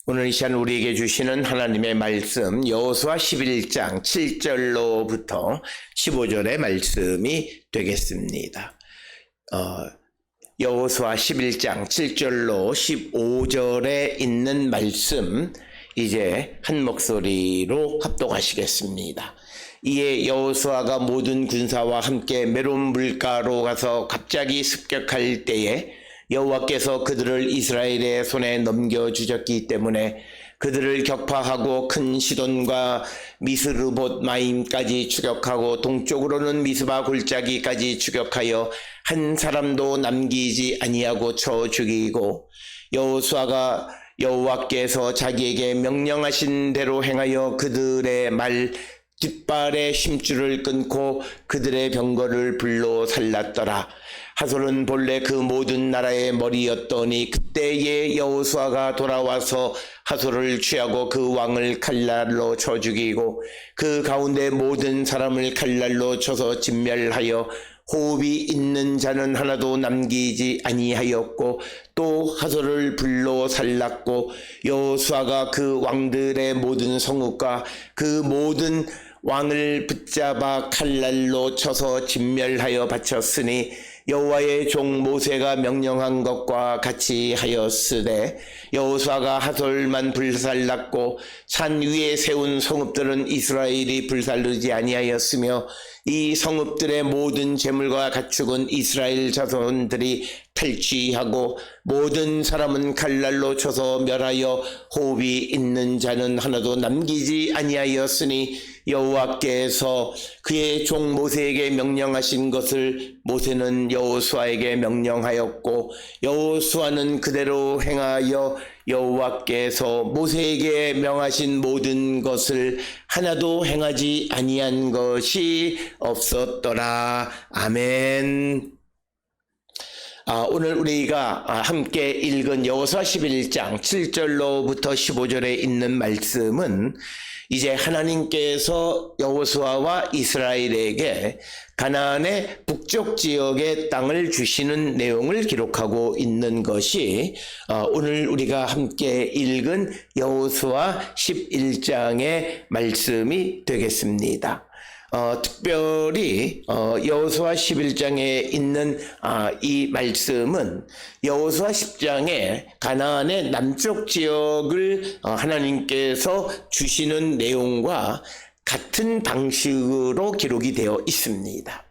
오늘 이 시간 우리에게 주시는 하나님의 말씀 여호수아 11장 7절로부터 15절의 말씀이 되겠습니다. 여호수아 11장 7절로 15절에 있는 말씀 이제 한 목소리로 합독하시겠습니다. 이에 여호수아가 모든 군사와 함께 메론 물가로 가서 갑자기 습격할 때에 여호와께서 그들을 이스라엘의 손에 넘겨주셨기 때문에 그들을 격파하고 큰 시돈과 미스르봇 마임까지 추격하고 동쪽으로는 미스바 골짜기까지 추격하여 한 사람도 남기지 아니하고 쳐 죽이고 여호수아가 여호와께서 자기에게 명령하신 대로 행하여 그들의 말 뒷발의 심줄을 끊고 그들의 병거를 불로 살랐더라. 하솔은 본래 그 모든 나라의 머리였더니 그때에 여호수아가 돌아와서 하솔을 취하고 그 왕을 칼날로 쳐 죽이고 그 가운데 모든 사람을 칼날로 쳐서 진멸하여 호흡이 있는 자는 하나도 남기지 아니하였고 또 하솔을 불로 살랐고 여호수아가 그 왕들의 모든 성읍과 그 모든 왕을 붙잡아 칼날로 쳐서 진멸하여 바쳤으니 여호와의 종 모세가 명령한 것과 같이 하였으되 여호수아가 하솔만 불살랐고 산 위에 세운 성읍들은 이스라엘이 불살르지 아니하였으며 이 성읍들의 모든 재물과 가축은 이스라엘 자손들이 탈취하고 모든 사람은 칼날로 쳐서 멸하여 호흡이 있는 자는 하나도 남기지 아니하였으니 여호와께서 그의 종 모세에게 명령하신 것을 모세는 여호수아에게 명령하였고 여호수아는 그대로 행하여 여호와께서 모세에게 명하신 모든 것을 하나도 행하지 아니한 것이 없었더라. 아멘. 오늘 우리가 함께 읽은 여호수아 11장 7절로부터 15절에 있는 말씀은 이제 하나님께서 여호수아와 이스라엘에게 가나안의 북쪽 지역의 땅을 주시는 내용을 기록하고 있는 것이 오늘 우리가 함께 읽은 여호수아 11장의 말씀이 되겠습니다. 특별히 여호수아 11장에 있는 이 말씀은 여호수아 10장에 가나안의 남쪽 지역을 하나님께서 주시는 내용과 같은 방식으로 기록이 되어 있습니다.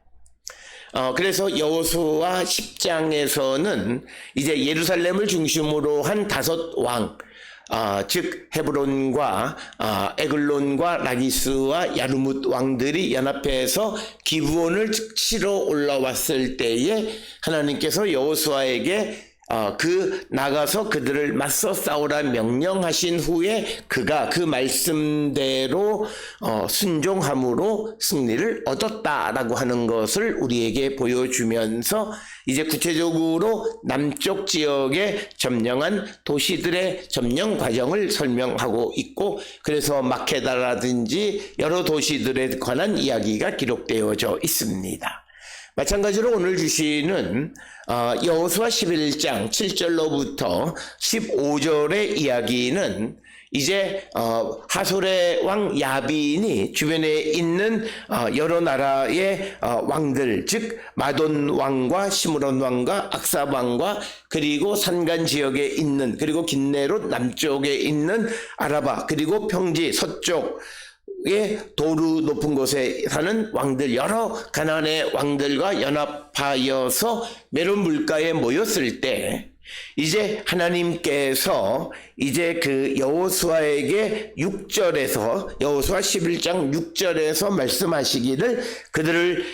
그래서 여호수아 10장에서는 이제 예루살렘을 중심으로 한 5왕, 즉 헤브론과 에글론과 라기스와 야르뭇 왕들이 연합해서 기브온을 치러 올라왔을 때에 하나님께서 여호수아에게 나가서 그들을 맞서 싸우라 명령하신 후에 그가 그 말씀대로 순종함으로 승리를 얻었다라고 하는 것을 우리에게 보여주면서 이제 구체적으로 남쪽 지역의 점령한 도시들의 점령 과정을 설명하고 있고 그래서 마케다라든지 여러 도시들에 관한 이야기가 기록되어져 있습니다. 마찬가지로 오늘 주시는 여호수아 11장 7절로부터 15절의 이야기는 이제 하솔의 왕 야빈이 주변에 있는 여러 나라의 왕들, 즉 마돈 왕과 시므론 왕과 악삽 왕과 그리고 산간 지역에 있는 그리고 긴네롯 남쪽에 있는 아라바 그리고 평지 서쪽 도루 높은 곳에 사는 왕들 여러 가나안의 왕들과 연합하여서 메론 물가에 모였을 때 이제 하나님께서 이제 그 여호수아에게 6절에서 여호수아 11장 6절에서 말씀하시기를 그들을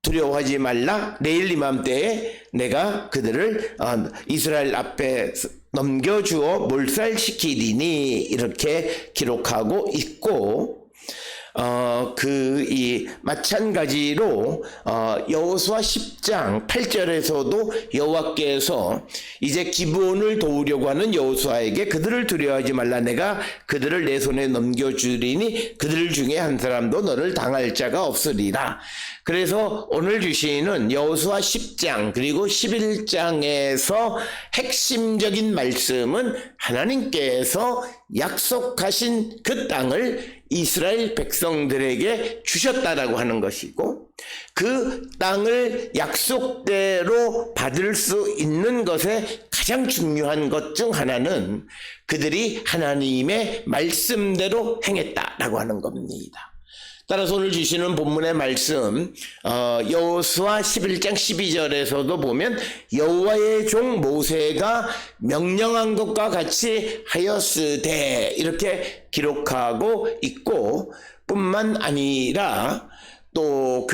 두려워하지 말라 내일 이맘때에 내가 그들을 이스라엘 앞에 넘겨주어 몰살시키리니 이렇게 기록하고 있고 마찬가지로 여호수아 10장 8절에서도 여호와께서 이제 기브온을 도우려고 하는 여호수아에게 그들을 두려워하지 말라, 내가 그들을 내 손에 넘겨주리니 그들 중에 한 사람도 너를 당할 자가 없으리라. 그래서 오늘 주시는 여호수아 10장 그리고 11장에서 핵심적인 말씀은 하나님께서 약속하신 그 땅을 이스라엘 백성들에게 주셨다라고 하는 것이고, 그 땅을 약속대로 받을 수 있는 것에 가장 중요한 것 중 하나는 그들이 하나님의 말씀대로 행했다라고 하는 겁니다. 따라서 오늘 주시는 본문의 말씀 여호수아 11장 12절에서도 보면 여호와의 종 모세가 명령한 것과 같이 하였으되 이렇게 기록하고 있고, 뿐만 아니라 또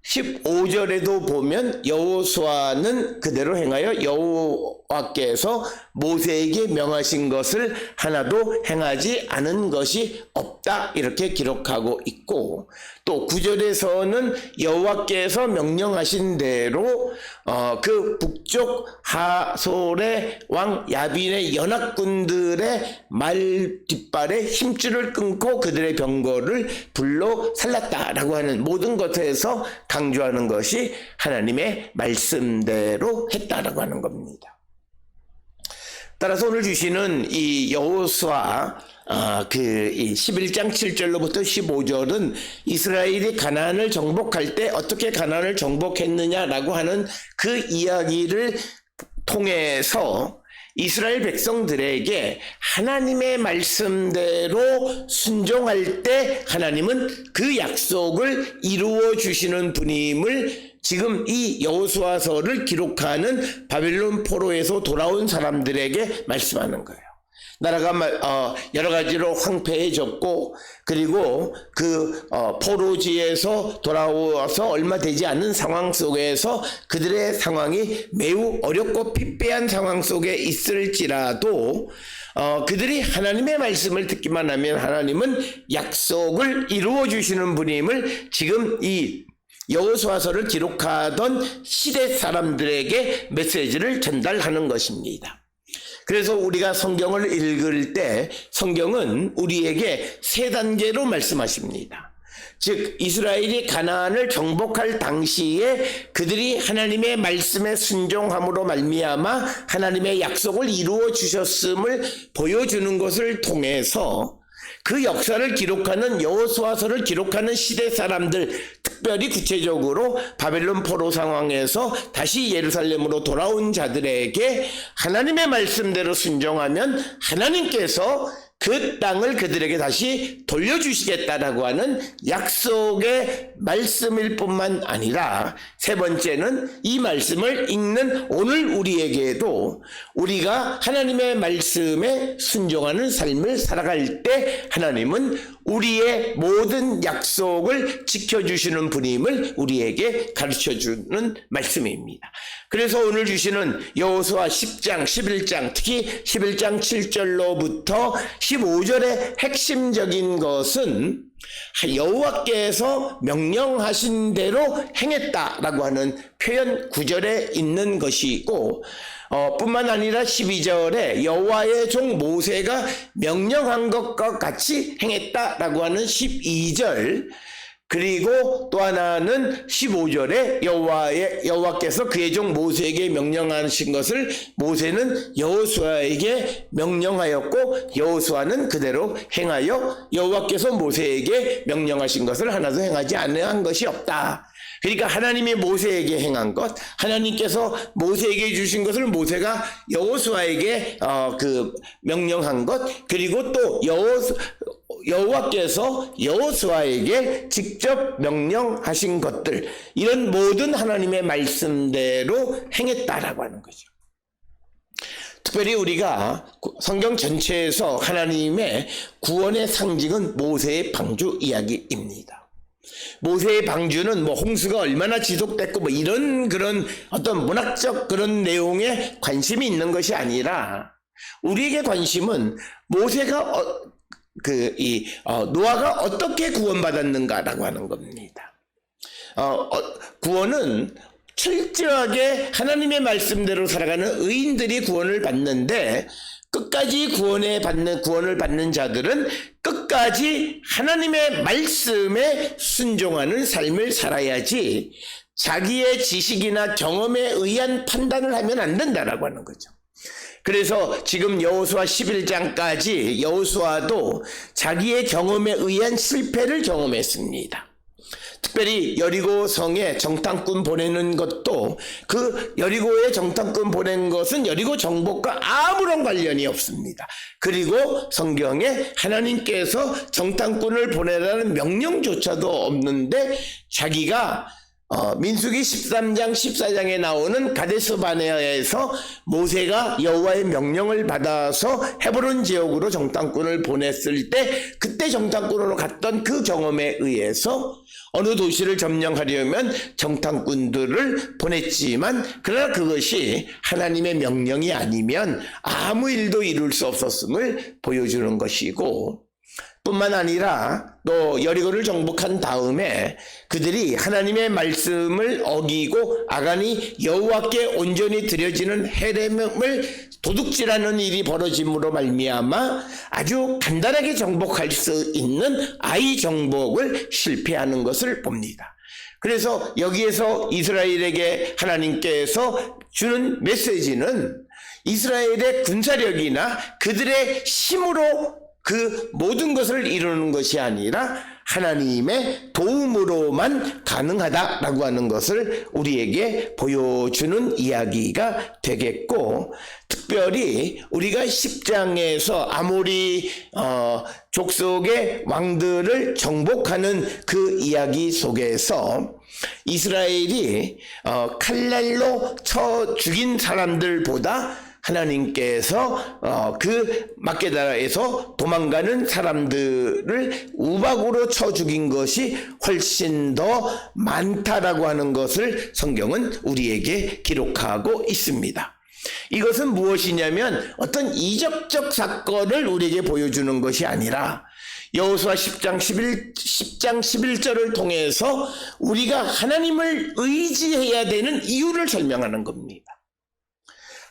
15절에도 보면 여호수아는 그대로 행하여 여호와께서 모세에게 명하신 것을 하나도 행하지 않은 것이 없다 이렇게 기록하고 있고, 또 9절에서는 여호와께서 명령하신 대로 그 북쪽 하솔의 왕 야빈의 연합군들의 말 뒷발에 힘줄을 끊고 그들의 병거를 불로 살랐다라고 하는 모든 것에서 강조하는 것이 하나님의 말씀대로 했다라고 하는 겁니다. 따라서 오늘 주시는 이 여호수아 11장 7절로부터 15절은 이스라엘이 가나안을 정복할 때 어떻게 가나안을 정복했느냐라고 하는 그 이야기를 통해서 이스라엘 백성들에게 하나님의 말씀대로 순종할 때 하나님은 그 약속을 이루어 주시는 분임을 지금 이 여호수아서를 기록하는 바벨론 포로에서 돌아온 사람들에게 말씀하는 거예요. 나라가 여러 가지로 황폐해졌고, 그리고 포로지에서 돌아와서 얼마 되지 않은 상황 속에서 그들의 상황이 매우 어렵고 피폐한 상황 속에 있을지라도 그들이 하나님의 말씀을 듣기만 하면 하나님은 약속을 이루어 주시는 분임을 지금 이 여호수아서를 기록하던 시대 사람들에게 메시지를 전달하는 것입니다. 그래서 우리가 성경을 읽을 때 성경은 우리에게 세 단계로 말씀하십니다. 즉 이스라엘이 가나안을 정복할 당시에 그들이 하나님의 말씀에 순종함으로 말미암아 하나님의 약속을 이루어 주셨음을 보여주는 것을 통해서 그 역사를 기록하는 여호수아서를 기록하는 시대 사람들, 특별히 구체적으로 바벨론 포로 상황에서 다시 예루살렘으로 돌아온 자들에게 하나님의 말씀대로 순종하면 하나님께서 그 땅을 그들에게 다시 돌려주시겠다라고 하는 약속의 말씀일 뿐만 아니라, 세 번째는 이 말씀을 읽는 오늘 우리에게도 우리가 하나님의 말씀에 순종하는 삶을 살아갈 때 하나님은 우리의 모든 약속을 지켜주시는 분임을 우리에게 가르쳐주는 말씀입니다. 그래서 오늘 주시는 여호수아 10장, 11장, 특히 11장 7절로부터 15절의 핵심적인 것은 여호와께서 명령하신 대로 행했다라고 하는 표현 9절에 있는 것이고, 뿐만 아니라 12절에 여호와의 종 모세가 명령한 것과 같이 행했다라고 하는 12절, 그리고 또 하나는 15절에 여호와께서 그의 종 모세에게 명령하신 것을 모세는 여호수아에게 명령하였고 여호수아는 그대로 행하여 여호와께서 모세에게 명령하신 것을 하나도 행하지 않은 것이 없다. 그러니까 하나님이 모세에게 행한 것, 하나님께서 모세에게 주신 것을 모세가 여호수아에게 명령한 것, 그리고 또 여호와께서 여호수아에게 직접 명령하신 것들, 이런 모든 하나님의 말씀대로 행했다라고 하는 거죠. 특별히 우리가 성경 전체에서 하나님의 구원의 상징은 모세의 방주 이야기입니다. 모세의 방주는 홍수가 얼마나 지속됐고 이런 그런 어떤 문학적 그런 내용에 관심이 있는 것이 아니라, 우리에게 관심은 모세가 노아가 어떻게 구원받았는가라고 하는 겁니다. 구원은 철저하게 하나님의 말씀대로 살아가는 의인들이 구원을 받는데, 끝까지 구원을 받는 자들은 끝까지 하나님의 말씀에 순종하는 삶을 살아야지 자기의 지식이나 경험에 의한 판단을 하면 안 된다라고 하는 거죠. 그래서 지금 여호수아 11장까지 여호수아도 자기의 경험에 의한 실패를 경험했습니다. 특별히 여리고 성에 정탐꾼 보내는 것도, 그 여리고에 정탐꾼 보낸 것은 여리고 정복과 아무런 관련이 없습니다. 그리고 성경에 하나님께서 정탐꾼을 보내라는 명령조차도 없는데, 자기가 민수기 13장 14장에 나오는 가데스 바네아에서 모세가 여호와의 명령을 받아서 헤브론 지역으로 정탐꾼을 보냈을 때, 그때 정탐꾼으로 갔던 그 경험에 의해서 어느 도시를 점령하려면 정탐꾼들을 보냈지만, 그러나 그것이 하나님의 명령이 아니면 아무 일도 이룰 수 없었음을 보여주는 것이고, 뿐만 아니라 또 여리고를 정복한 다음에 그들이 하나님의 말씀을 어기고 아간이 여호와께 온전히 드려지는 헤렘을 도둑질하는 일이 벌어짐으로 말미암아 아주 간단하게 정복할 수 있는 아이 정복을 실패하는 것을 봅니다. 그래서 여기에서 이스라엘에게 하나님께서 주는 메시지는 이스라엘의 군사력이나 그들의 힘으로 그 모든 것을 이루는 것이 아니라 하나님의 도움으로만 가능하다라고 하는 것을 우리에게 보여주는 이야기가 되겠고, 특별히 우리가 10장에서 아모리 족속의 왕들을 정복하는 그 이야기 속에서 이스라엘이 칼날로 쳐 죽인 사람들보다 하나님께서 그 막게다에서 도망가는 사람들을 우박으로 쳐 죽인 것이 훨씬 더 많다라고 하는 것을 성경은 우리에게 기록하고 있습니다. 이것은 무엇이냐면 어떤 이적적 사건을 우리에게 보여주는 것이 아니라 여호수아 10장 11절을 통해서 우리가 하나님을 의지해야 되는 이유를 설명하는 겁니다.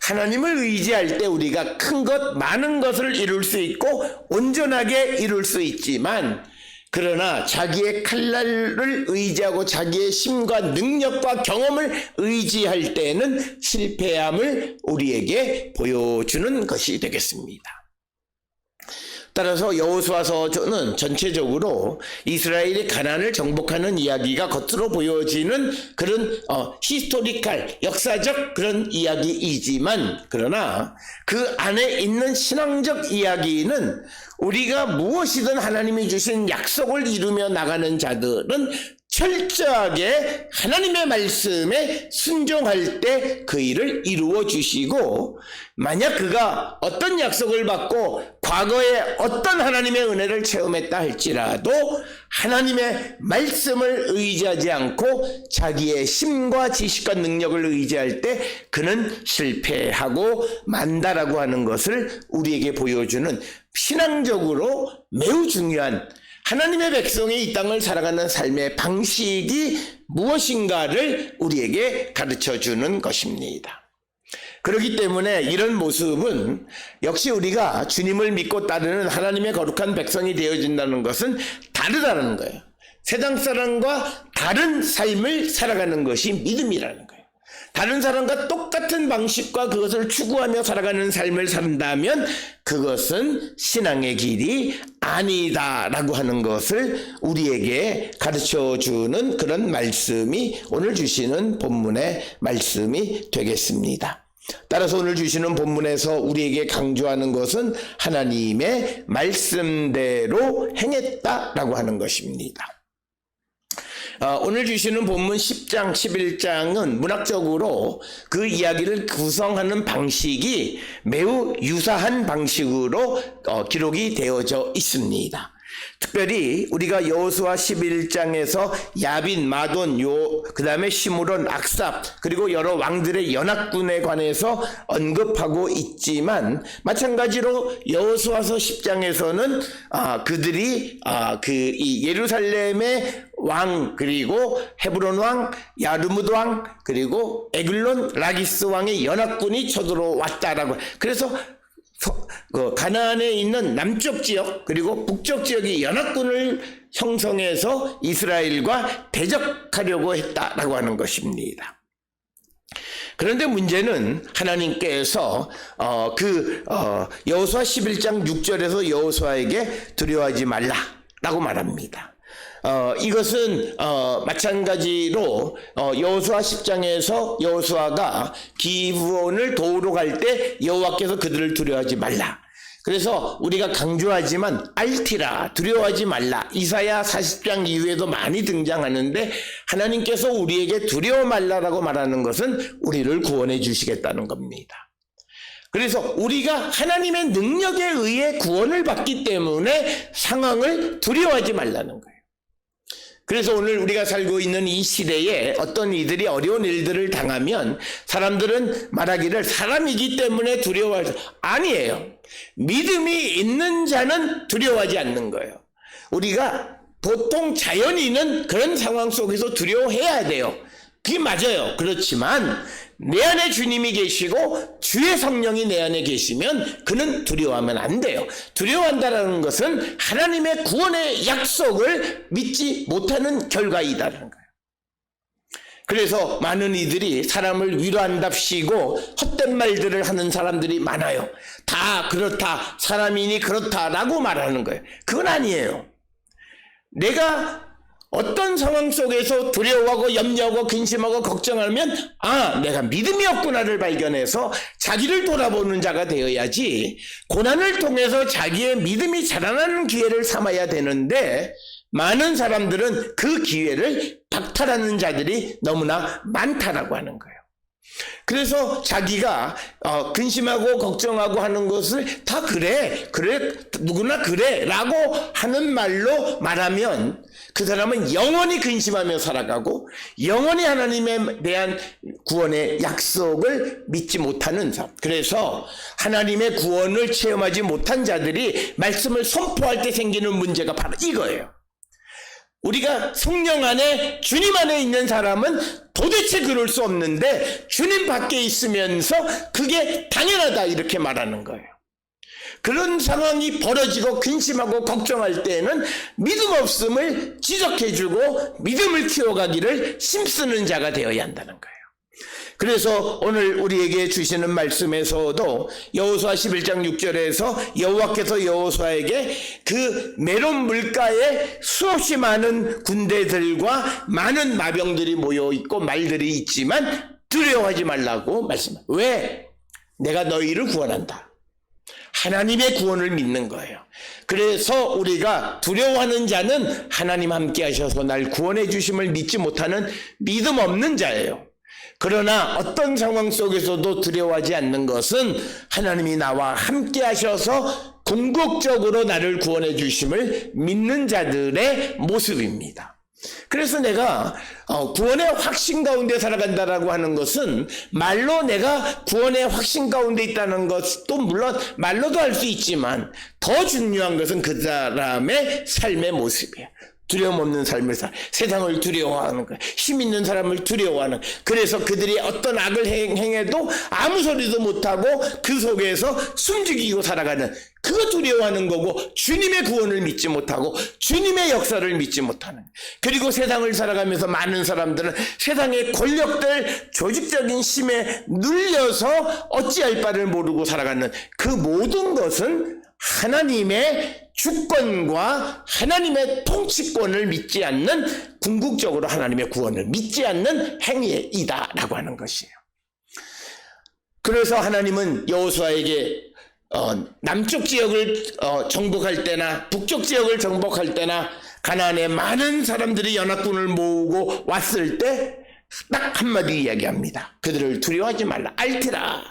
하나님을 의지할 때 우리가 큰 것, 많은 것을 이룰 수 있고 온전하게 이룰 수 있지만, 그러나 자기의 칼날을 의지하고 자기의 힘과 능력과 경험을 의지할 때는 실패함을 우리에게 보여주는 것이 되겠습니다. 따라서 여호수아서는 전체적으로 이스라엘이 가나안을 정복하는 이야기가 겉으로 보여지는 그런 히스토리칼, 역사적 그런 이야기이지만, 그러나 그 안에 있는 신앙적 이야기는 우리가 무엇이든 하나님이 주신 약속을 이루며 나가는 자들은 철저하게 하나님의 말씀에 순종할 때 그 일을 이루어 주시고, 만약 그가 어떤 약속을 받고 과거에 어떤 하나님의 은혜를 체험했다 할지라도 하나님의 말씀을 의지하지 않고 자기의 힘과 지식과 능력을 의지할 때 그는 실패하고 만다라고 하는 것을 우리에게 보여주는 신앙적으로 매우 중요한, 하나님의 백성이 이 땅을 살아가는 삶의 방식이 무엇인가를 우리에게 가르쳐주는 것입니다. 그렇기 때문에 이런 모습은 역시 우리가 주님을 믿고 따르는 하나님의 거룩한 백성이 되어진다는 것은 다르다는 거예요. 세상 사람과 다른 삶을 살아가는 것이 믿음이라는 거예요. 다른 사람과 똑같은 방식과 그것을 추구하며 살아가는 삶을 산다면 그것은 신앙의 길이 아니다라고 하는 것을 우리에게 가르쳐주는 그런 말씀이 오늘 주시는 본문의 말씀이 되겠습니다. 따라서 오늘 주시는 본문에서 우리에게 강조하는 것은 하나님의 말씀대로 행했다라고 하는 것입니다. 오늘 주시는 본문 10장, 11장은 문학적으로 그 이야기를 구성하는 방식이 매우 유사한 방식으로 기록이 되어져 있습니다. 특별히 우리가 여호수아 11장에서 야빈, 마돈, 그다음에 시므론, 악삽 그리고 여러 왕들의 연합군에 관해서 언급하고 있지만 마찬가지로 여호수아서 10장에서는 그들이 이 예루살렘의 왕 그리고 헤브론 왕, 야르무드 왕 그리고 에글론, 라기스 왕의 연합군이 쳐들어왔다라고. 그래서 가나안에 있는 남쪽 지역 그리고 북쪽 지역이 연합군을 형성해서 이스라엘과 대적하려고 했다라고 하는 것입니다. 그런데 문제는 하나님께서 여호수아 11장 6절에서 여호수아에게 두려워하지 말라라고 말합니다. 이것은 마찬가지로 여호수아 10장에서 여호수아가 기브온을 도우러 갈 때 여호와께서 그들을 두려워하지 말라. 그래서 우리가 강조하지만 알티라, 두려워하지 말라. 이사야 40장 이후에도 많이 등장하는데 하나님께서 우리에게 두려워 말라라고 말하는 것은 우리를 구원해 주시겠다는 겁니다. 그래서 우리가 하나님의 능력에 의해 구원을 받기 때문에 상황을 두려워하지 말라는 거예요. 그래서 오늘 우리가 살고 있는 이 시대에 어떤 이들이 어려운 일들을 당하면 사람들은 말하기를 사람이기 때문에 두려워할 수 아니에요. 믿음이 있는 자는 두려워하지 않는 거예요. 우리가 보통 자연인은 그런 상황 속에서 두려워해야 돼요. 그게 맞아요. 그렇지만 내 안에 주님이 계시고 주의 성령이 내 안에 계시면 그는 두려워하면 안 돼요. 두려워한다는 것은 하나님의 구원의 약속을 믿지 못하는 결과이다라는 거예요. 그래서 많은 이들이 사람을 위로한답시고 헛된 말들을 하는 사람들이 많아요. 다 그렇다, 사람이니 그렇다라고 말하는 거예요. 그건 아니에요. 내가 어떤 상황 속에서 두려워하고 염려하고 근심하고 걱정하면 내가 믿음이 없구나를 발견해서 자기를 돌아보는 자가 되어야지 고난을 통해서 자기의 믿음이 자라나는 기회를 삼아야 되는데 많은 사람들은 그 기회를 박탈하는 자들이 너무나 많다라고 하는 거예요. 그래서 자기가 근심하고 걱정하고 하는 것을 다 그래 누구나 그래 라고 하는 말로 말하면 그 사람은 영원히 근심하며 살아가고 영원히 하나님에 대한 구원의 약속을 믿지 못하는 삶. 그래서 하나님의 구원을 체험하지 못한 자들이 말씀을 선포할 때 생기는 문제가 바로 이거예요. 우리가 성령 안에 주님 안에 있는 사람은 도대체 그럴 수 없는데 주님 밖에 있으면서 그게 당연하다 이렇게 말하는 거예요. 그런 상황이 벌어지고 근심하고 걱정할 때에는 믿음 없음을 지적해주고 믿음을 키워가기를 힘쓰는 자가 되어야 한다는 거예요. 그래서 오늘 우리에게 주시는 말씀에서도 여호수아 11장 6절에서 여호와께서 여호수아에게 그 메론 물가에 수없이 많은 군대들과 많은 마병들이 모여있고 말들이 있지만 두려워하지 말라고 말씀합니다. 왜? 내가 너희를 구원한다. 하나님의 구원을 믿는 거예요. 그래서 우리가 두려워하는 자는 하나님 함께 하셔서 날 구원해 주심을 믿지 못하는 믿음 없는 자예요. 그러나 어떤 상황 속에서도 두려워하지 않는 것은 하나님이 나와 함께 하셔서 궁극적으로 나를 구원해 주심을 믿는 자들의 모습입니다. 그래서 내가 구원의 확신 가운데 살아간다라고 하는 것은 말로 내가 구원의 확신 가운데 있다는 것도 물론 말로도 할 수 있지만 더 중요한 것은 그 사람의 삶의 모습이에요. 두려움 없는 삶을 살, 세상을 두려워하는 거예요. 힘 있는 사람을 두려워하는. 그래서 그들이 어떤 악을 행해도 아무 소리도 못하고 그 속에서 숨죽이고 살아가는, 그거 두려워하는 거고, 주님의 구원을 믿지 못하고 주님의 역사를 믿지 못하는. 그리고 세상을 살아가면서 많은 사람들은 세상의 권력들, 조직적인 힘에 눌려서 어찌할 바를 모르고 살아가는 그 모든 것은 하나님의 주권과 하나님의 통치권을 믿지 않는, 궁극적으로 하나님의 구원을 믿지 않는 행위이다라고 하는 것이에요. 그래서 하나님은 여호수아에게 남쪽 지역을 정복할 때나 북쪽 지역을 정복할 때나 가나안에 많은 사람들이 연합군을 모으고 왔을 때 딱 한마디 이야기합니다. 그들을 두려워하지 말라. 알티라.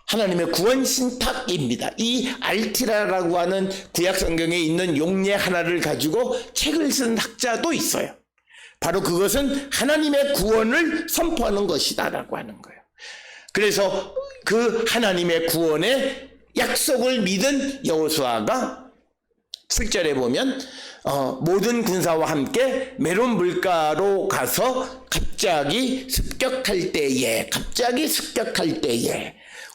하나님의 구원 신탁입니다. 이 알티라라고 하는 구약 성경에 있는 용례 하나를 가지고 책을 쓴 학자도 있어요. 바로 그것은 하나님의 구원을 선포하는 것이다라고 하는 거예요. 그래서 그 하나님의 구원의 약속을 믿은 여호수아가 7절에 보면 모든 군사와 함께 메론 물가로 가서 갑자기 습격할 때에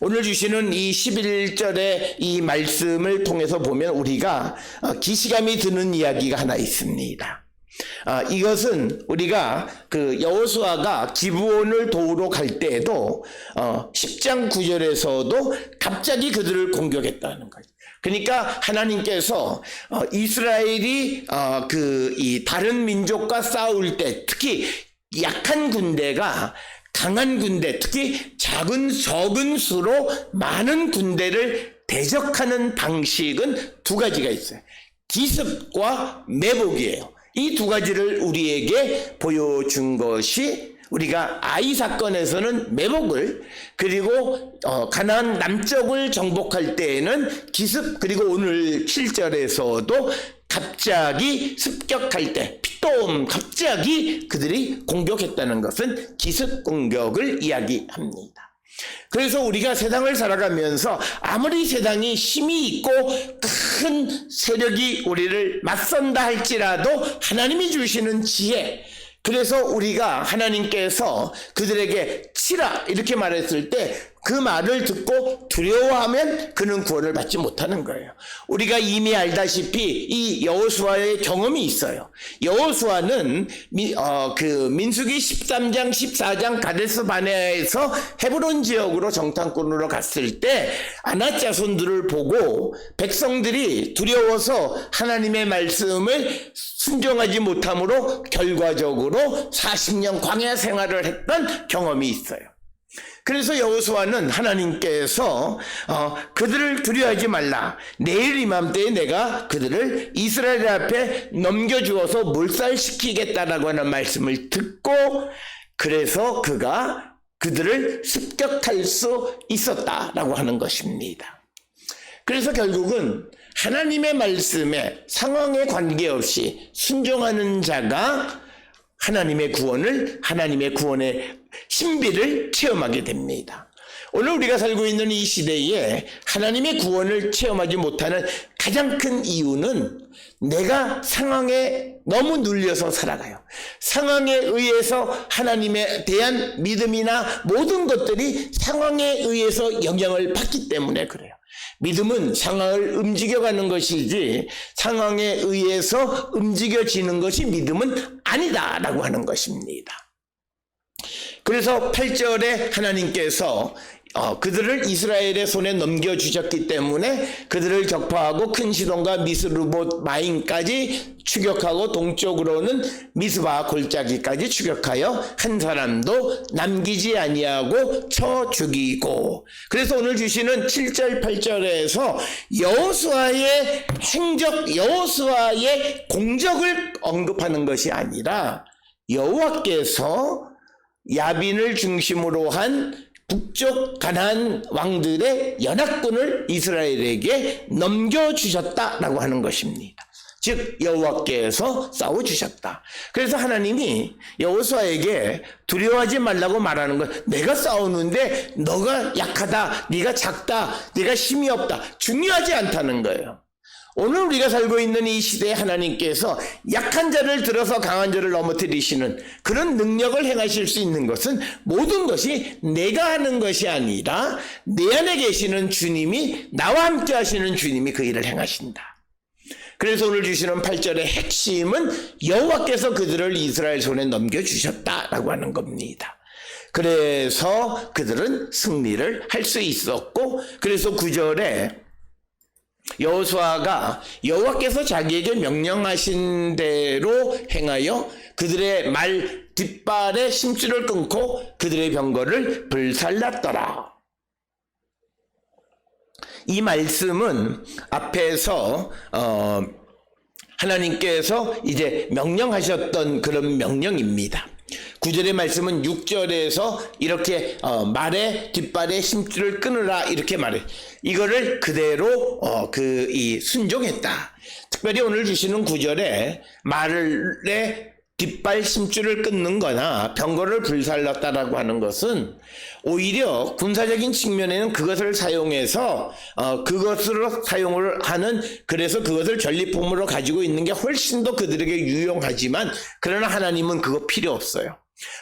오늘 주시는 이 11절의 이 말씀을 통해서 보면 우리가 기시감이 드는 이야기가 하나 있습니다. 이것은 우리가 그 여호수아가 기브온을 도우러 갈 때에도 10장 9절에서도 갑자기 그들을 공격했다는 거죠. 그러니까 하나님께서 이스라엘이 이 다른 민족과 싸울 때 특히 약한 군대가 강한 군대, 특히 적은 수로 많은 군대를 대적하는 방식은 두 가지가 있어요. 기습과 매복이에요. 이 두 가지를 우리에게 보여준 것이 우리가 아이 사건에서는 매복을, 그리고 가나안 남쪽을 정복할 때에는 기습, 그리고 오늘 7절에서도 갑자기 습격할 때 피똥 갑자기 그들이 공격했다는 것은 기습 공격을 이야기합니다. 그래서 우리가 세상을 살아가면서 아무리 세상이 힘이 있고 큰 세력이 우리를 맞선다 할지라도 하나님이 주시는 지혜, 그래서 우리가 하나님께서 그들에게 치라 이렇게 말했을 때 그 말을 듣고 두려워하면 그는 구원을 받지 못하는 거예요. 우리가 이미 알다시피 이 여호수아의 경험이 있어요. 여호수아는 민수기 13장 14장 가데스 바네아에서 헤브론 지역으로 정탐꾼으로 갔을 때 아낙 자손들을 보고 백성들이 두려워서 하나님의 말씀을 순종하지 못함으로 결과적으로 40년 광야 생활을 했던 경험이 있어요. 그래서 여호수아는 하나님께서 그들을 두려워하지 말라, 내일 이맘때에 내가 그들을 이스라엘 앞에 넘겨주어서 몰살시키겠다라고 하는 말씀을 듣고, 그래서 그가 그들을 습격할 수 있었다라고 하는 것입니다. 그래서 결국은 하나님의 말씀에 상황에 관계없이 순종하는 자가 하나님의 구원의 신비를 체험하게 됩니다. 오늘 우리가 살고 있는 이 시대에 하나님의 구원을 체험하지 못하는 가장 큰 이유는 내가 상황에 너무 눌려서 살아가요. 상황에 의해서 하나님에 대한 믿음이나 모든 것들이 상황에 의해서 영향을 받기 때문에 그래요. 믿음은 상황을 움직여가는 것이지 상황에 의해서 움직여지는 것이 믿음은 아니다라고 하는 것입니다. 그래서 8절에 하나님께서 그들을 이스라엘의 손에 넘겨주셨기 때문에 그들을 격파하고 큰 시돈과 미스르봇 마임까지 추격하고 동쪽으로는 미스바 골짜기까지 추격하여 한 사람도 남기지 아니하고 쳐 죽이고. 그래서 오늘 주시는 7절 8절에서 여호수아의 행적, 여호수아의 공적을 언급하는 것이 아니라 여호와께서 야빈을 중심으로 한 북쪽 가나안 왕들의 연합군을 이스라엘에게 넘겨주셨다라고 하는 것입니다. 즉 여호와께서 싸워주셨다. 그래서 하나님이 여호수아에게 두려워하지 말라고 말하는 건, 내가 싸우는데 너가 약하다, 네가 작다, 네가 힘이 없다, 중요하지 않다는 거예요. 오늘 우리가 살고 있는 이 시대에 하나님께서 약한 자를 들어서 강한 자를 넘어뜨리시는 그런 능력을 행하실 수 있는 것은 모든 것이 내가 하는 것이 아니라 내 안에 계시는 주님이, 나와 함께 하시는 주님이 그 일을 행하신다. 그래서 오늘 주시는 8절의 핵심은 여호와께서 그들을 이스라엘 손에 넘겨주셨다라고 하는 겁니다. 그래서 그들은 승리를 할 수 있었고, 그래서 9절에 여호수아가 여호와께서 자기에게 명령하신 대로 행하여 그들의 말 뒷발에 심줄을 끊고 그들의 병거를 불살랐더라. 이 말씀은 앞에서 하나님께서 이제 명령하셨던 그런 명령입니다. 구절의 말씀은 6절에서 이렇게 말의 뒷발의 심줄을 끊으라 이렇게 말해. 이거를 그대로 이 순종했다. 특별히 오늘 주시는 구절에 말의 뒷발 심줄을 끊는 거나 병거를 불살랐다라고 하는 것은 오히려 군사적인 측면에는 그것을 사용해서 그것으로 사용을 하는, 그래서 그것을 전리품으로 가지고 있는 게 훨씬 더 그들에게 유용하지만, 그러나 하나님은 그거 필요 없어요.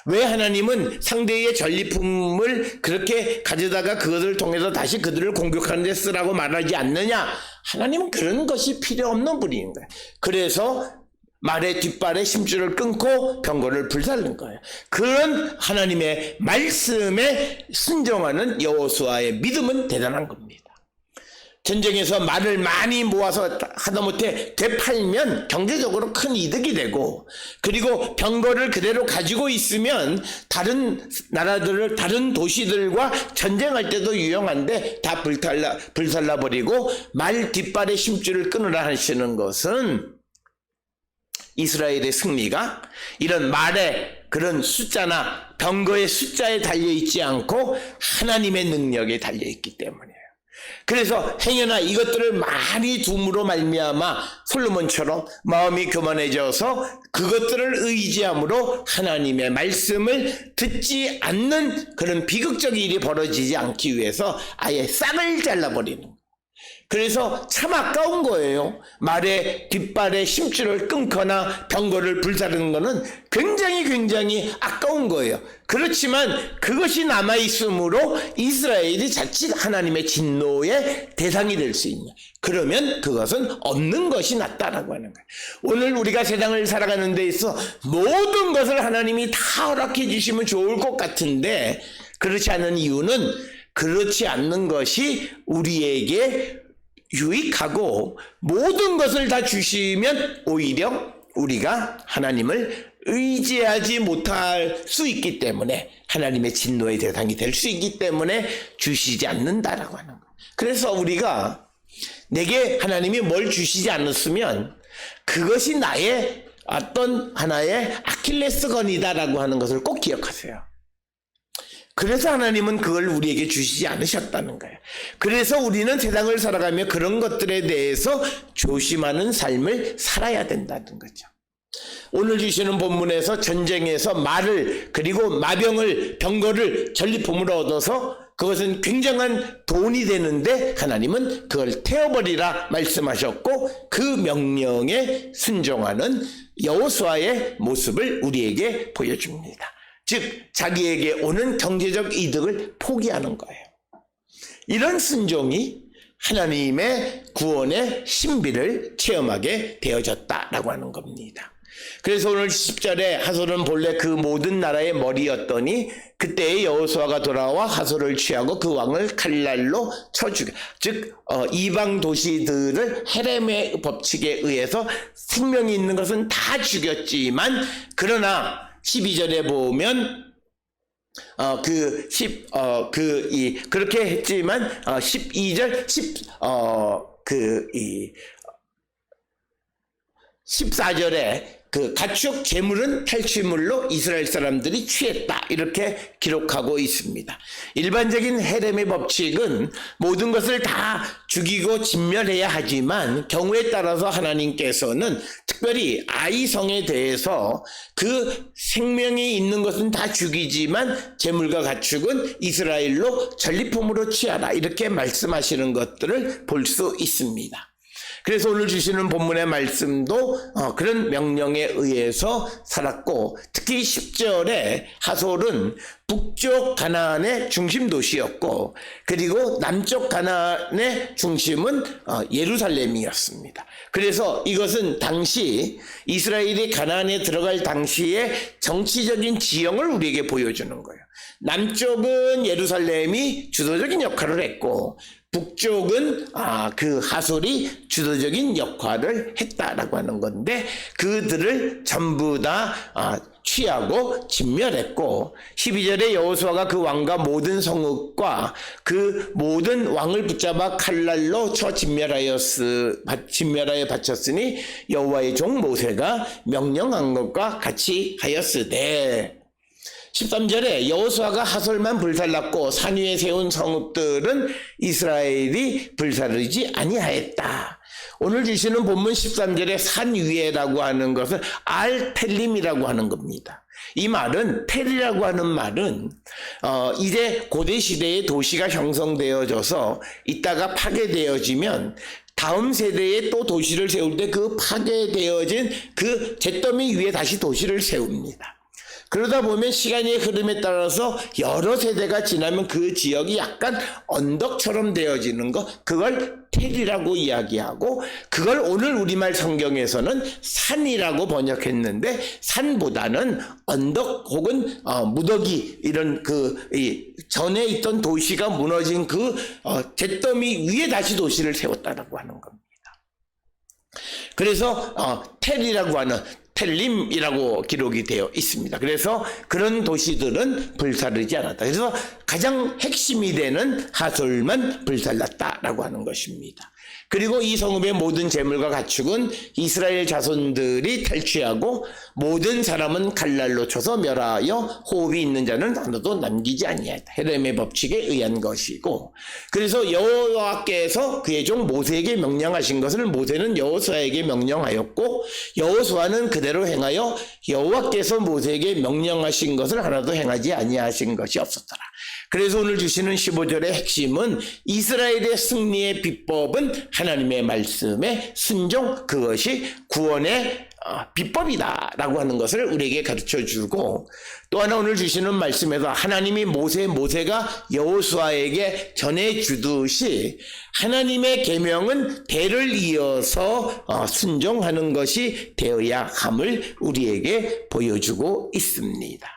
왜 하나님은 상대의 전리품을 그렇게 가져다가 그것을 통해서 다시 그들을 공격하는 데 쓰라고 말하지 않느냐? 하나님은 그런 것이 필요 없는 분인 거예요. 그래서 말의 뒷발에 심줄을 끊고 병거를 불살른 거예요. 그런 하나님의 말씀에 순종하는 여호수아의 믿음은 대단한 겁니다. 전쟁에서 말을 많이 모아서 하다못해 되팔면 경제적으로 큰 이득이 되고, 그리고 병거를 그대로 가지고 있으면 다른 나라들을, 다른 도시들과 전쟁할 때도 유용한데 다 불살라버리고 말 뒷발에 심줄을 끊으라 하시는 것은 이스라엘의 승리가 이런 말의 그런 숫자나 병거의 숫자에 달려있지 않고 하나님의 능력에 달려있기 때문이에요. 그래서 행여나 이것들을 많이 둠으로 말미암아 솔로몬처럼 마음이 교만해져서 그것들을 의지함으로 하나님의 말씀을 듣지 않는 그런 비극적인 일이 벌어지지 않기 위해서 아예 싹을 잘라버리는 거예요. 그래서 참 아까운 거예요. 말의 뒷발에 심줄을 끊거나 병거를 불사르는 것은 굉장히 아까운 거예요. 그렇지만 그것이 남아있으므로 이스라엘이 자칫 하나님의 진노의 대상이 될 수 있는, 그러면 그것은 없는 것이 낫다라고 하는 거예요. 오늘 우리가 세상을 살아가는 데 있어 모든 것을 하나님이 다 허락해 주시면 좋을 것 같은데, 그렇지 않은 이유는 그렇지 않는 것이 우리에게 유익하고, 모든 것을 다 주시면 오히려 우리가 하나님을 의지하지 못할 수 있기 때문에, 하나님의 진노의 대상이 될 수 있기 때문에 주시지 않는다라고 하는 거예요. 그래서 우리가 내게 하나님이 뭘 주시지 않았으면 그것이 나의 어떤 하나의 아킬레스건이다라고 하는 것을 꼭 기억하세요. 그래서 하나님은 그걸 우리에게 주시지 않으셨다는 거예요. 그래서 우리는 세상을 살아가며 그런 것들에 대해서 조심하는 삶을 살아야 된다는 거죠. 오늘 주시는 본문에서 전쟁에서 말을, 그리고 마병을, 병거를 전리품으로 얻어서 그것은 굉장한 돈이 되는데 하나님은 그걸 태워버리라 말씀하셨고, 그 명령에 순종하는 여호수아의 모습을 우리에게 보여줍니다. 즉 자기에게 오는 경제적 이득을 포기하는 거예요. 이런 순종이 하나님의 구원의 신비를 체험하게 되어졌다라고 하는 겁니다. 그래서 오늘 10절에 하솔은 본래 그 모든 나라의 머리였더니 그때의 여호수아가 돌아와 하솔을 취하고 그 왕을 칼날로 쳐 죽여, 즉 이방 도시들을 헤렘의 법칙에 의해서 생명이 있는 것은 다 죽였지만, 그러나 12절에 보면 그렇게 했지만 12절 14절에 그 가축 재물은 탈취물로 이스라엘 사람들이 취했다 이렇게 기록하고 있습니다. 일반적인 헤렘의 법칙은 모든 것을 다 죽이고 진멸해야 하지만 경우에 따라서 하나님께서는 특별히 아이성에 대해서 그 생명이 있는 것은 다 죽이지만 재물과 가축은 이스라엘로 전리품으로 취하라 이렇게 말씀하시는 것들을 볼 수 있습니다. 그래서 오늘 주시는 본문의 말씀도 그런 명령에 의해서 살았고, 특히 10절에 하솔은 북쪽 가나안의 중심 도시였고, 그리고 남쪽 가나안의 중심은 예루살렘이었습니다. 그래서 이것은 당시 이스라엘이 가나안에 들어갈 당시의 정치적인 지형을 우리에게 보여주는 거예요. 남쪽은 예루살렘이 주도적인 역할을 했고, 북쪽은 그 하솔이 주도적인 역할을 했다라고 하는 건데 그들을 전부 다 취하고 진멸했고 12절에 여호수아가 그 왕과 모든 성읍과 그 모든 왕을 붙잡아 칼날로 쳐 진멸하여 바쳤으니 여호와의 종 모세가 명령한 것과 같이 하였으되 13절에 여호수아가 하솔만 불살랐고 산 위에 세운 성읍들은 이스라엘이 불사르지 아니하였다. 오늘 주시는 본문 13절에 산 위에라고 하는 것은 알텔림이라고 하는 겁니다. 이 말은 텔이라고 하는 말은 이제 고대 시대의 도시가 형성되어져서 이따가 파괴되어지면 다음 세대에 또 도시를 세울 때 그 파괴되어진 그 잿더미 위에 다시 도시를 세웁니다. 그러다 보면 시간의 흐름에 따라서 여러 세대가 지나면 그 지역이 약간 언덕처럼 되어지는 거, 그걸 텔이라고 이야기하고, 그걸 오늘 우리말 성경에서는 산이라고 번역했는데, 산보다는 언덕 혹은 무더기, 이런 전에 있던 도시가 무너진 그 잿더미 위에 다시 도시를 세웠다라고 하는 겁니다. 그래서 텔이라고 하는 텔림이라고 기록이 되어 있습니다. 그래서 그런 도시들은 불사르지 않았다. 그래서 가장 핵심이 되는 하솔만 불살랐다라고 하는 것입니다. 그리고 이 성읍의 모든 재물과 가축은 이스라엘 자손들이 탈취하고 모든 사람은 칼날로 쳐서 멸하여 호흡이 있는 자는 하나도 남기지 아니하였다. 헤렘의 법칙에 의한 것이고, 그래서 여호와께서 그의 종 모세에게 명령하신 것을 모세는 여호수아에게 명령하였고 여호수아는 그대로 행하여 여호와께서 모세에게 명령하신 것을 하나도 행하지 아니하신 것이 없었더라. 그래서 오늘 주시는 15절의 핵심은 이스라엘의 승리의 비법은 하나님의 말씀에 순종, 그것이 구원의 비법이다 라고 하는 것을 우리에게 가르쳐주고, 또 하나 오늘 주시는 말씀에서 하나님이 모세가 여호수아에게 전해주듯이 하나님의 계명은 대를 이어서 순종하는 것이 되어야 함을 우리에게 보여주고 있습니다.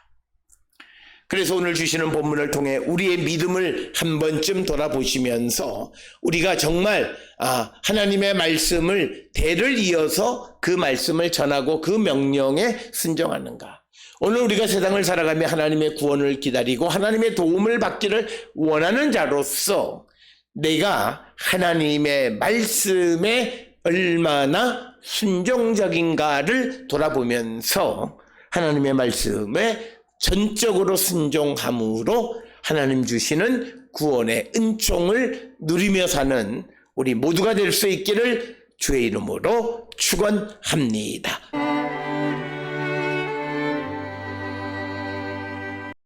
그래서 오늘 주시는 본문을 통해 우리의 믿음을 한 번쯤 돌아보시면서 우리가 정말 하나님의 말씀을 대를 이어서 그 말씀을 전하고 그 명령에 순종하는가. 오늘 우리가 세상을 살아가며 하나님의 구원을 기다리고 하나님의 도움을 받기를 원하는 자로서 내가 하나님의 말씀에 얼마나 순종적인가를 돌아보면서 하나님의 말씀에 전적으로 순종함으로 하나님 주시는 구원의 은총을 누리며 사는 우리 모두가 될 수 있기를 주의 이름으로 축원합니다.